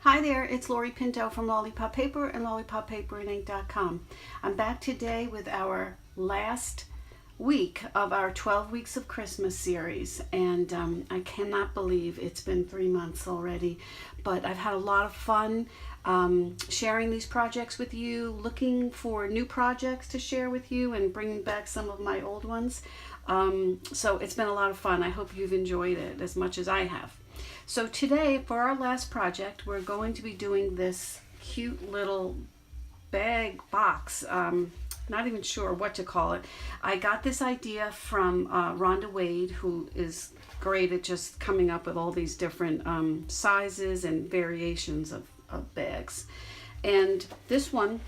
Hi there, it's Lori Pinto from Lollipop Paper and LollipopPaperandInk.com. I'm back today with our last week of our 12 Weeks of Christmas series, and I cannot believe it's been 3 months already, but I've had a lot of fun sharing these projects with you, looking for new projects to share with you, and bringing back some of my old ones. So it's been a lot of fun. I hope you've enjoyed it as much as I have. So today, for our last project, we're going to be doing this cute little bag box. Not even sure what to call it. I got this idea from Rhonda Wade, who is great at just coming up with all these different sizes and variations of bags. And this one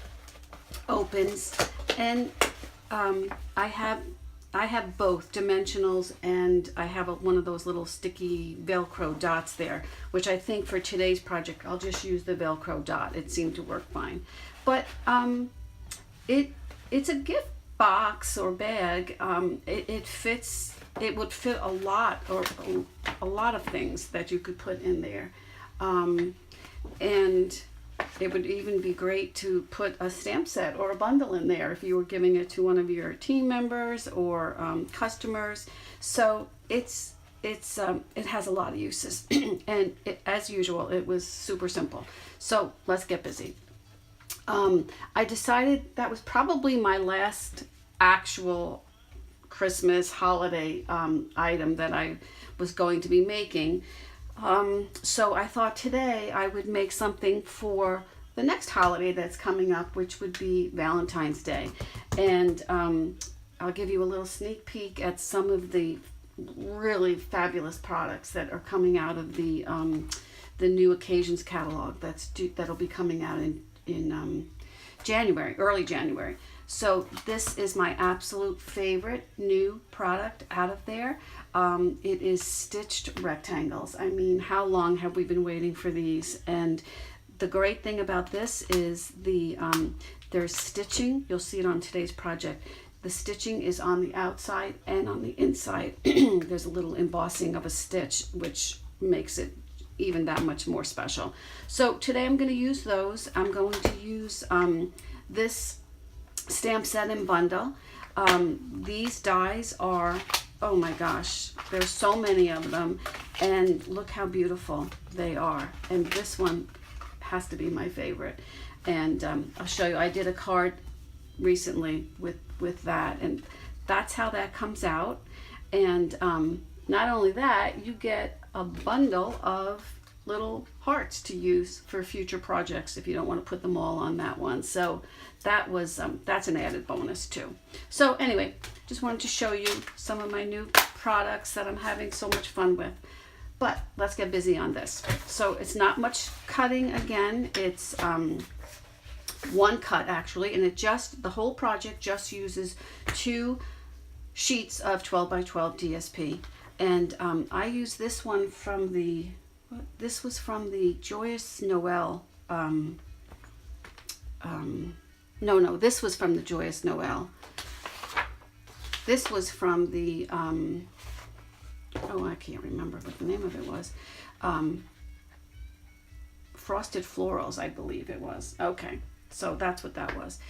opens, and I have both dimensionals, and I have one of those little sticky Velcro dots there, which I think for today's project I'll just use the Velcro dot. It seemed to work fine. But it's a gift box or bag. It fits. It would fit a lot of things that you could put in there, and it would even be great to put a stamp set or a bundle in there if you were giving it to one of your team members or customers. So it has a lot of uses, and as usual, it was super simple. So let's get busy. I decided that was probably my last actual Christmas holiday item that I was going to be making. So I thought today I would make something for the next holiday that's coming up, which would be Valentine's Day. And I'll give you a little sneak peek at some of the really fabulous products that are coming out of the new occasions catalog that'll be coming out in January, early January. So this is my absolute favorite new product out of there. It is stitched rectangles. I mean, how long have we been waiting for these? And the great thing about this is there's stitching. You'll see it on today's project. The stitching is on the outside and on the inside. There's a little embossing of a stitch, which makes it even that much more special. So today I'm going to use those. I'm going to use this stamp set and bundle. These dies are, oh my gosh, there's so many of them, and look how beautiful they are. And this one has to be my favorite. And I'll show you. I did a card recently with that, and that's how that comes out. And not only that, you get a bundle of little hearts to use for future projects if you don't want to put them all on that one. So that's an added bonus too. So anyway, just wanted to show you some of my new products that I'm having so much fun with. But let's get busy on this. So it's not much cutting again. It's one cut actually, and the whole project just uses 2 sheets of 12 by 12 DSP. And I use this one from this was from the Joyous Noel. No, this was from the Joyous Noel. This was from the, I can't remember what the name of it was. Frosted Florals, I believe it was. Okay, so that's what that was.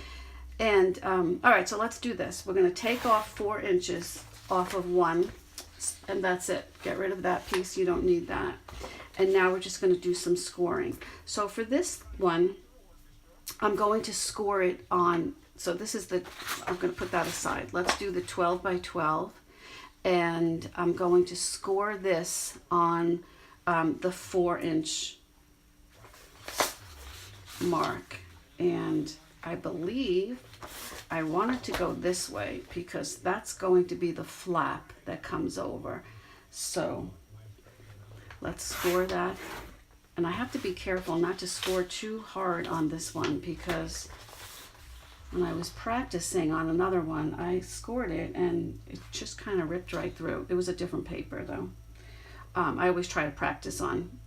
And, all right, so let's do this. We're going to take off 4 inches off of one, and that's it. Get rid of that piece. You don't need that. And now we're just going to do some scoring. So for this one, I'm going to score it on, so this is I'm going to put that aside. Let's do the 12 by 12. And I'm going to score this on the 4-inch mark. And I believe I want it to go this way because that's going to be the flap that comes over. So let's score that. And I have to be careful not to score too hard on this one, because when I was practicing on another one, I scored it and it just kind of ripped right through. It was a different paper though. I always try to practice on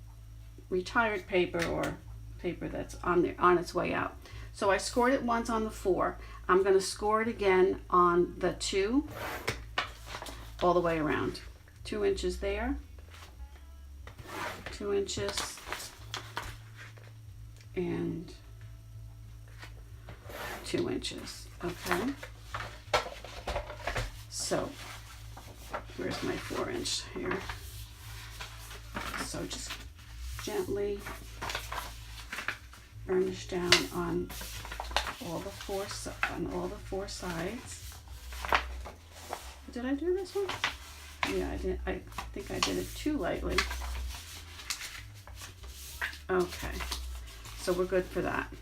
retired paper or paper that's on its way out. So I scored it once on the 4. I'm going to score it again on the 2 all the way around. 2 inches there, 2 inches, and 2 inches. Okay, so where's my 4-inch here? So just gently burnish down on all the four sides. Did I do this one? Yeah, I did. I think I did it too lightly. Okay, so we're good for that.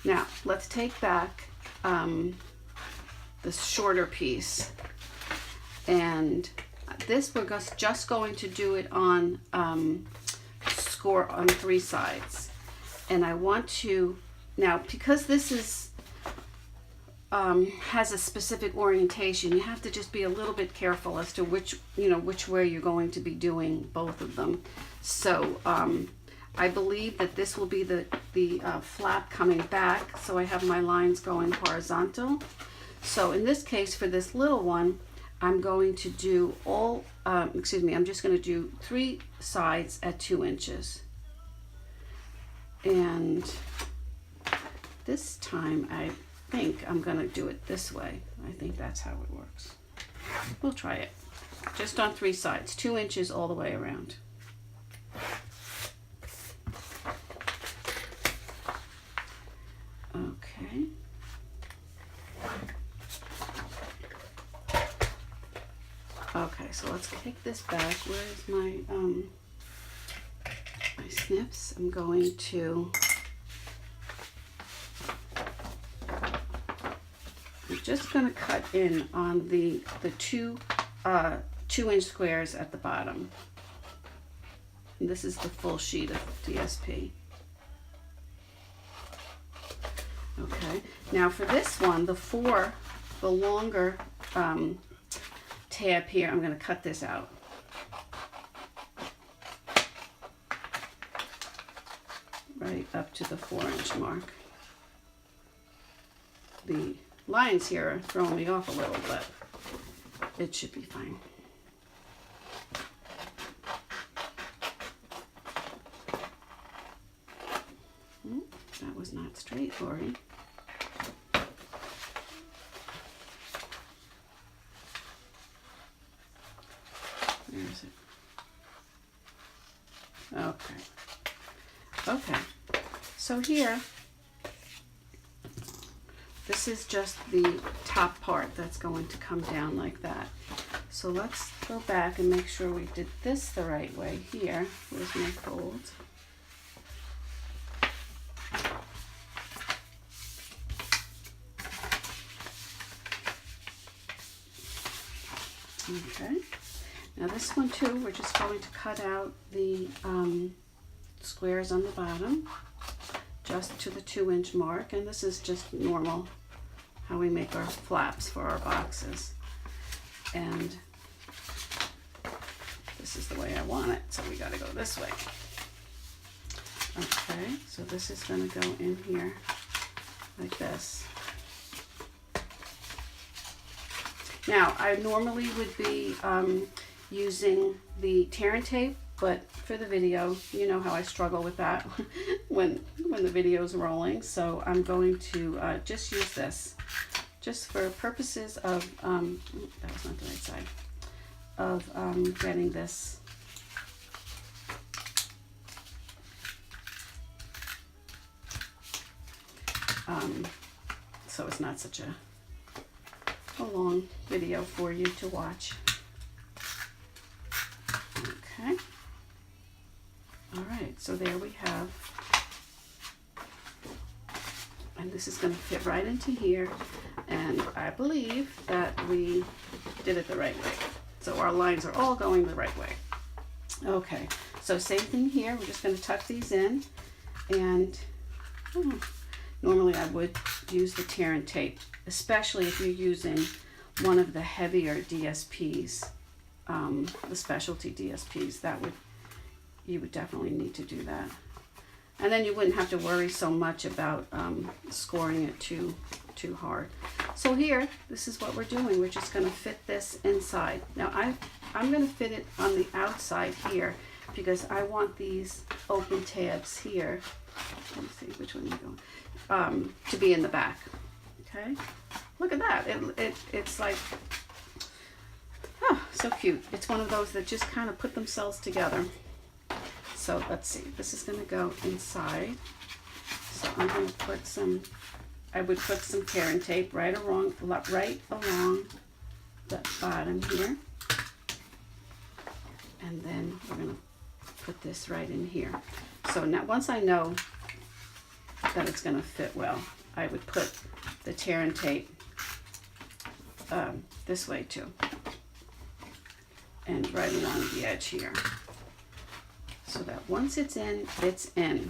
Now let's take back the shorter piece, and this we're just going to do it on score on 3 sides. And I want to now, because this is has a specific orientation, you have to just be a little bit careful as to which way you're going to be doing both of them. So I believe that this will be the flap coming back, so I have my lines going horizontal. So in this case, for this little one, I'm going to do I'm just going to do 3 sides at 2 inches. And this time I think I'm going to do it this way. I think that's how it works. We'll try it. Just on 3 sides, 2 inches all the way around. Okay. Okay, so let's take this back. Where is my my snips? I'm going to just going to cut in on the 2-inch squares at the bottom. And this is the full sheet of DSP. Okay, now for this one, the longer tab here, I'm going to cut this out. Right up to the 4-inch mark. The lines here are throwing me off a little, but it should be fine. That was not straight, Lori. Where is it? Okay. Okay. So here, this is just the top part that's going to come down like that. So let's go back and make sure we did this the right way here. Where's my fold? Okay. Now this one too, we're just going to cut out the squares on the bottom, just to the 2-inch mark, and this is just normal how we make our flaps for our boxes. And this is the way I want it, so we got to go this way. Okay, so this is going to go in here like this. Now, I normally would be using the tear and tape, but for the video, you know how I struggle with that when the video is rolling. So I'm going to just use this, just for purposes of, that was not the right side, of getting this so it's not such a long video for you to watch. Okay. All right, so there we have, and this is going to fit right into here, and I believe that we did it the right way. So our lines are all going the right way. Okay, so same thing here. We're just going to tuck these in, and normally I would use the tear and tape, especially if you're using one of the heavier DSPs, the specialty DSPs. You would definitely need to do that. And then you wouldn't have to worry so much about scoring it too hard. So here, this is what we're doing. We're just going to fit this inside. Now I'm going to fit it on the outside here, because I want these open tabs here. Let me see which one you're going. To be in the back. Okay, look at that. It's like, oh, so cute. It's one of those that just kind of put themselves together. So let's see. This is going to go inside. So I'm going to put some. I would put some tear and tape right along the bottom here. And then we're going to put this right in here. So now once I know that it's going to fit well, I would put the tear and tape this way too. And right along the edge here. So that once it's in, it's in.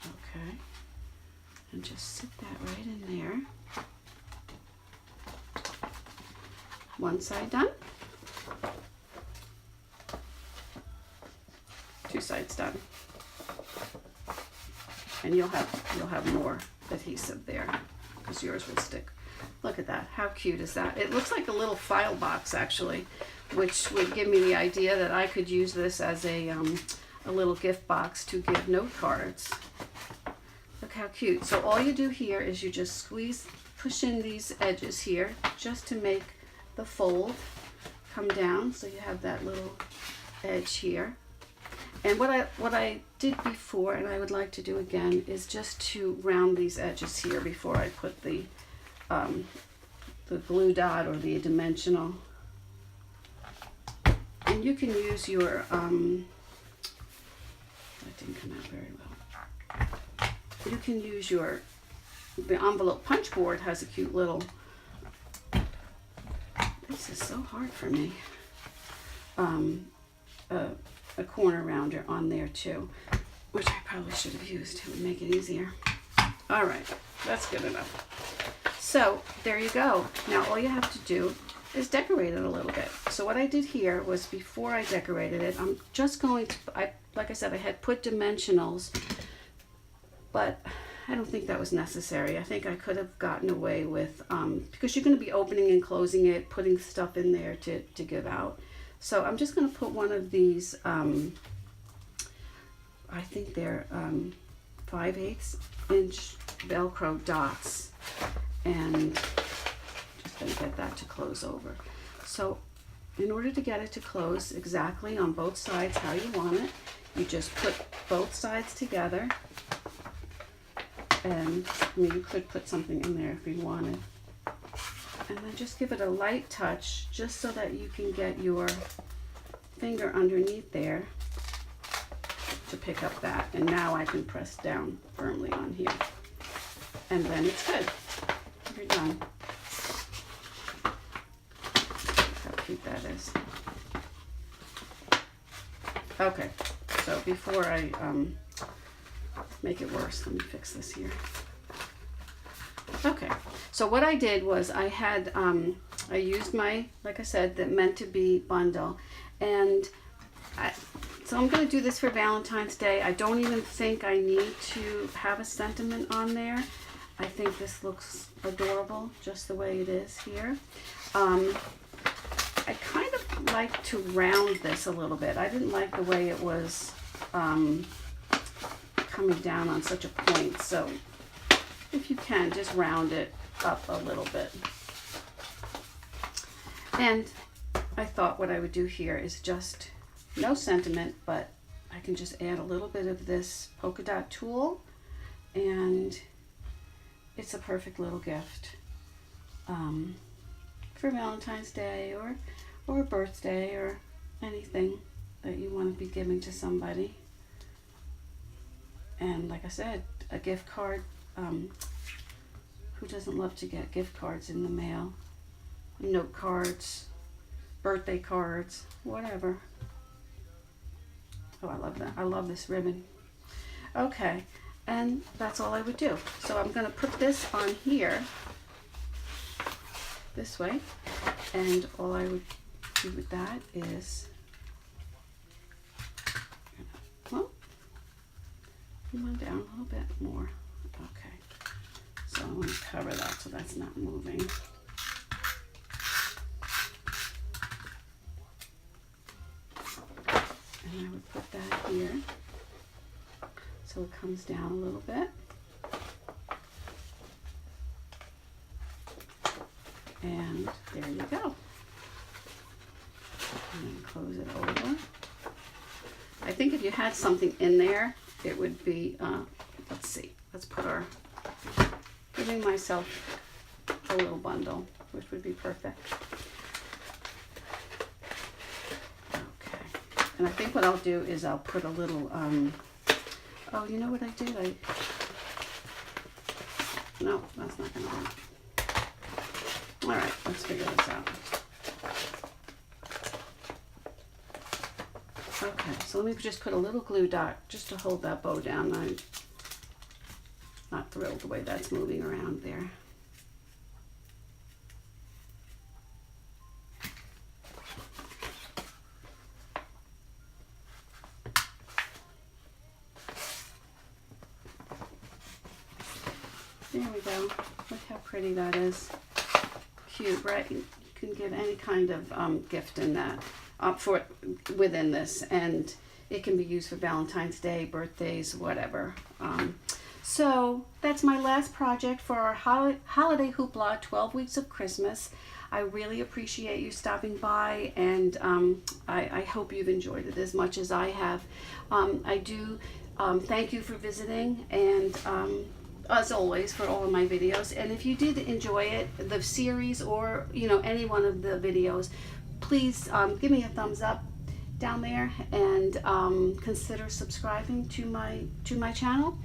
Okay. And just sit that right in there. One side done. Two sides done. And you'll have more adhesive there because yours will stick. Look at that. How cute is that? It looks like a little file box actually, which would give me the idea that I could use this as a little gift box to give note cards. Look how cute. So all you do here is you just push in these edges here just to make the fold come down. So you have that little edge here. And what I did before, and I would like to do again, is just to round these edges here before I put the glue dot or the dimensional. And you can use your, that didn't come out very well. You can use the envelope punch board has a cute little, this is so hard for me, a corner rounder on there too, which I probably should have used. It would make it easier. All right, that's good enough. So there you go. Now all you have to do is decorate it a little bit. So what I did here was, before I decorated it, I'm just going to, like I said, I had put dimensionals, but I don't think that was necessary. I think I could have gotten away with, because you're going to be opening and closing it, putting stuff in there to give out. So I'm just going to put one of these, I think they're 5/8 inch Velcro dots, and just going to get that to close over. So in order to get it to close exactly on both sides how you want it, you just put both sides together, and you could put something in there if you wanted. And then just give it a light touch, just so that you can get your finger underneath there to pick up that. And now I can press down firmly on here. And then it's good. You're done. Look how cute that is. Okay, so before I make it worse, let me fix this here. Okay, so what I did was I had, I used my, like I said, the meant to be bundle, and so I'm going to do this for Valentine's Day. I don't even think I need to have a sentiment on there. I think this looks adorable just the way it is here. I kind of like to round this a little bit. I didn't like the way it was coming down on such a point, so if you can, just round it up a little bit. And I thought what I would do here is just, no sentiment, but I can just add a little bit of this polka dot tulle, and it's a perfect little gift for Valentine's Day or a birthday or anything that you want to be giving to somebody. And like I said, a gift card. Who doesn't love to get gift cards in the mail? Note cards, birthday cards, whatever. Oh, I love that. I love this ribbon. Okay, and that's all I would do. So I'm going to put this on here, this way, and all I would do with that is, well, come on down a little bit more. Okay, so I want to cover that so that's not moving. And I would put that here so it comes down a little bit. And there you go. And then close it over. I think if you had something in there, it would be, let's see, let's put our, giving myself a little bundle, which would be perfect. Okay. And I think what I'll do is I'll put a little, oh, you know what I did? No, that's not going to work. All right, let's figure this out. Okay, so let me just put a little glue dot just to hold that bow down. I'm not thrilled the way that's moving around there. There we go. Look how pretty that is. Cute, right? You can give any kind of gift in that within this, and it can be used for Valentine's Day, birthdays, whatever. So that's my last project for our holiday hoopla, 12 weeks of Christmas. I really appreciate you stopping by, and I hope you've enjoyed it as much as I have. I do thank you for visiting, and as always, for all of my videos. And if you did enjoy it, the series, or any one of the videos, please give me a thumbs up down there, and consider subscribing to my channel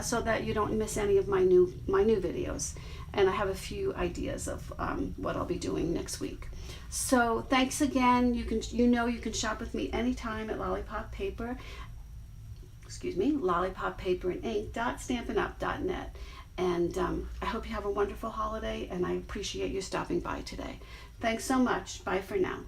so that you don't miss any of my new videos. And I have a few ideas of what I'll be doing next week. So thanks again. You can shop with me anytime at Lollipop Paper. Excuse me, lollipoppaperandink.stampinup.net. And I hope you have a wonderful holiday, and I appreciate you stopping by today. Thanks so much. Bye for now.